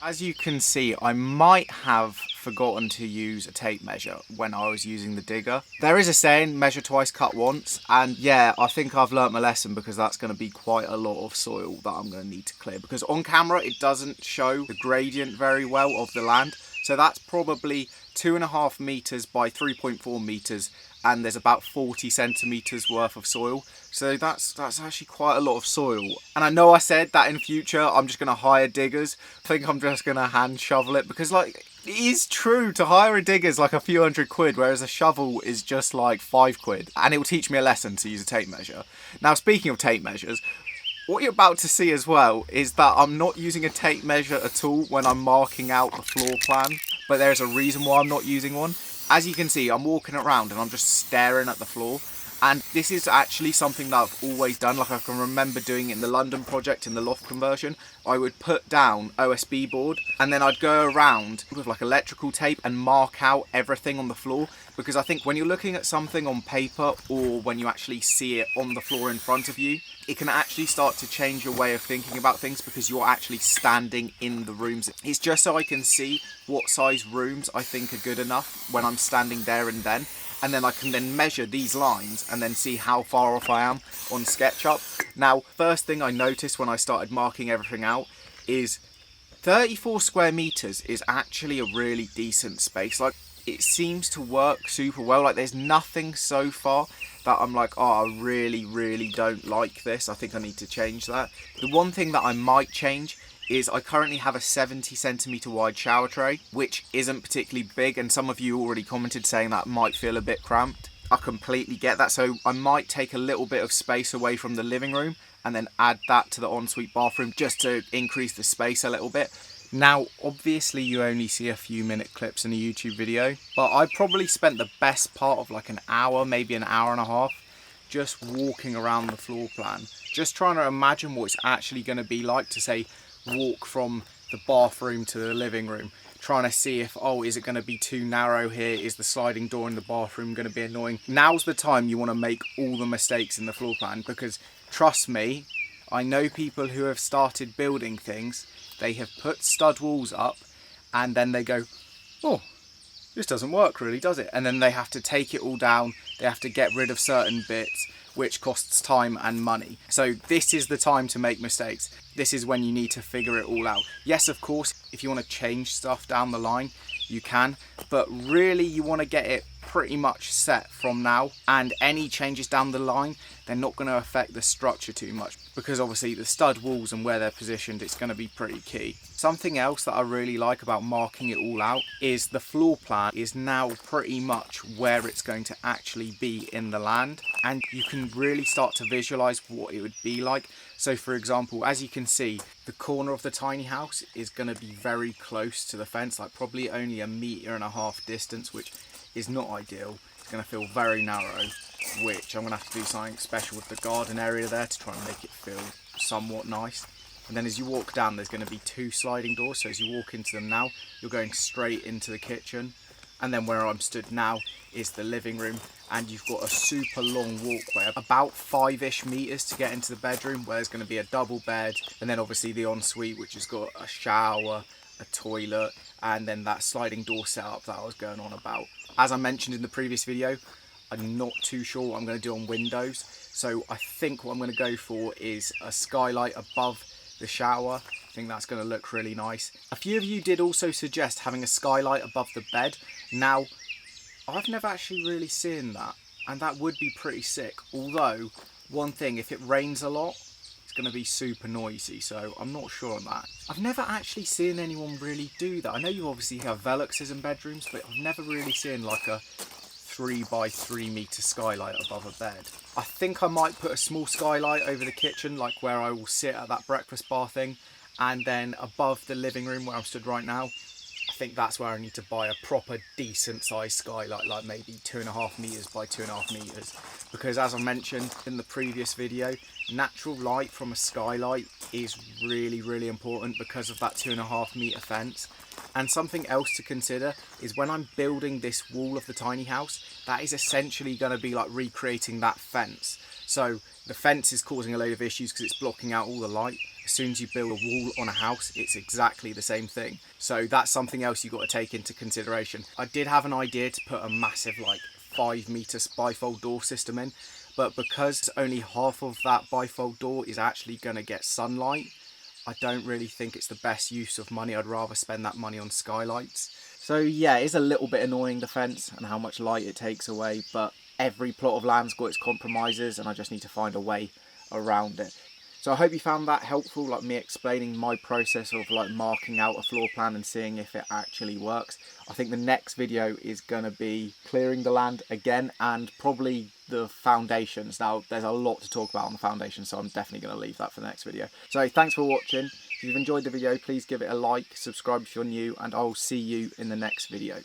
As you can see, I might have forgotten to use a tape measure when I was using the digger. There is a saying, measure twice, cut once, and yeah, I think I've learnt my lesson because that's going to be quite a lot of soil that I'm going to need to clear, because on camera it doesn't show the gradient very well of the land. So that's probably 2.5 meters by 3.4 meters, and there's about 40 centimeters worth of soil. So that's actually quite a lot of soil. And I know I said that in future I'm just gonna hire diggers. I think I'm just gonna hand shovel it, because like, it is true, to hire a digger is like a few £100, whereas a shovel is just like £5. And it will teach me a lesson to use a tape measure. Now, speaking of tape measures, what you're about to see as well is that I'm not using a tape measure at all when I'm marking out the floor plan, but there's a reason why I'm not using one. As you can see, I'm walking around and I'm just staring at the floor, and this is actually something that I've always done. Like, I can remember doing it in the London project, in the loft conversion. I would put down OSB board and then I'd go around with like electrical tape and mark out everything on the floor, because I think when you're looking at something on paper or when you actually see it on the floor in front of you, it can actually start to change your way of thinking about things, because you're actually standing in the rooms. It's just so I can see what size rooms I think are good enough when I'm standing there and then. And then I can then measure these lines and then see how far off I am on SketchUp. Now, first thing I noticed when I started marking everything out is 34 square meters is actually a really decent space. Like, it seems to work super well. Like, there's nothing so far that I'm like, oh, I really don't like this. I think I need to change that. The one thing that I might change is I currently have a 70 centimeter wide shower tray, which isn't particularly big, and some of you already commented saying that might feel a bit cramped. I completely get that, so I might take a little bit of space away from the living room and then add that to the ensuite bathroom just to increase the space a little bit. Now, obviously you only see a few minute clips in a YouTube video, but I probably spent the best part of like an hour, maybe an hour and a half, just walking around the floor plan, just trying to imagine what it's actually going to be like to, say, walk from the bathroom to the living room, trying to see if, oh, is it going to be too narrow here? Is the sliding door in the bathroom going to be annoying? Now's the time you want to make all the mistakes in the floor plan, because trust me, I know people who have started building things, they have put stud walls up and then they go, oh, this doesn't work really, does it? And then they have to take it all down, they have to get rid of certain bits, which costs time and money. So this is the time to make mistakes. This is when you need to figure it all out. Yes, of course, if you want to change stuff down the line, you can, but really you want to get it pretty much set from now, and any changes down the line, they're not going to affect the structure too much, because obviously the stud walls and where they're positioned, it's going to be pretty key. Something else that I really like about marking it all out is the floor plan is now pretty much where it's going to actually be in the land, and you can really start to visualize what it would be like. So for example, as you can see, the corner of the tiny house is going to be very close to the fence, like probably only 1.5 meters distance, which is not ideal. It's going to feel very narrow, which I'm going to have to do something special with the garden area there to try and make it feel somewhat nice. And then as you walk down, there's going to be 2 sliding doors, so as you walk into them now, you're going straight into the kitchen. And then where I'm stood now is the living room, and you've got a super long walkway, about 5-ish meters to get into the bedroom, where there's going to be a double bed, and then obviously the ensuite, which has got a shower, a toilet, and then that sliding door setup that I was going on about. As I mentioned in the previous video, I'm not too sure what I'm going to do on windows, so I think what I'm going to go for is a skylight above the shower. I think that's going to look really nice. A few of you did also suggest having a skylight above the bed. Now, I've never actually really seen that, and that would be pretty sick. Although, one thing, if it rains a lot, it's going to be super noisy, so I'm not sure on that. I've never actually seen anyone really do that. I know you obviously have Veluxes in bedrooms, but I've never really seen like a 3 by 3 meter skylight above a bed. I think I might put a small skylight over the kitchen, like where I will sit at that breakfast bar thing, and then above the living room where I'm stood right now, I think that's where I need to buy a proper decent sized skylight, like maybe 2.5 meters by 2.5 meters, because as I mentioned in the previous video, natural light from a skylight is really important because of that 2.5 meter fence. And something else to consider is when I'm building this wall of the tiny house, that is essentially going to be like recreating that fence. So the fence is causing a load of issues because it's blocking out all the light, As soon as you build a wall on a house, it's exactly the same thing. So that's something else you've got to take into consideration. I did have an idea to put a massive like 5-meter bifold door system in, but because only half of that bifold door is actually going to get sunlight, I don't really think it's the best use of money. I'd rather spend that money on skylights. So yeah, it's a little bit annoying, the fence and how much light it takes away, but every plot of land's got its compromises and I just need to find a way around it. So I hope you found that helpful, like me explaining my process of like marking out a floor plan and seeing if it actually works. I think the next video is going to be clearing the land again and probably the foundations. Now there's a lot to talk about on the foundation, so I'm definitely going to leave that for the next video. So thanks for watching. If you've enjoyed the video, please give it a like, subscribe if you're new, and I'll see you in the next video.